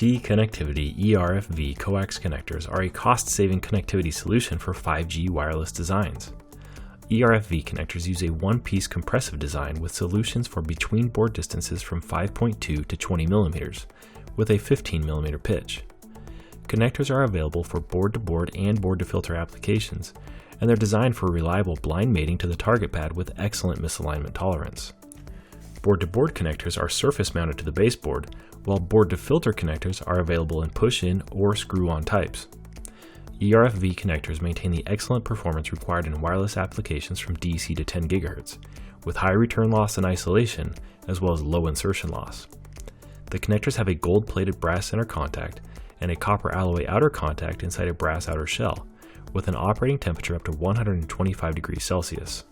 T-Connectivity ERFV Coax connectors are a cost-saving connectivity solution for 5G wireless designs. ERFV connectors use a one-piece compressive design with solutions for between board distances from 5.2 to 20 mm, with a 15 mm pitch. Connectors are available for board-to-board and board-to-filter applications, and they're designed for reliable blind mating to the target pad with excellent misalignment tolerance. Board-to-board connectors are surface-mounted to the baseboard, while board-to-filter connectors are available in push-in or screw-on types. ERFV connectors maintain the excellent performance required in wireless applications from DC to 10 GHz, with high return loss and isolation, as well as low insertion loss. The connectors have a gold-plated brass center contact and a copper alloy outer contact inside a brass outer shell, with an operating temperature up to 125 degrees Celsius.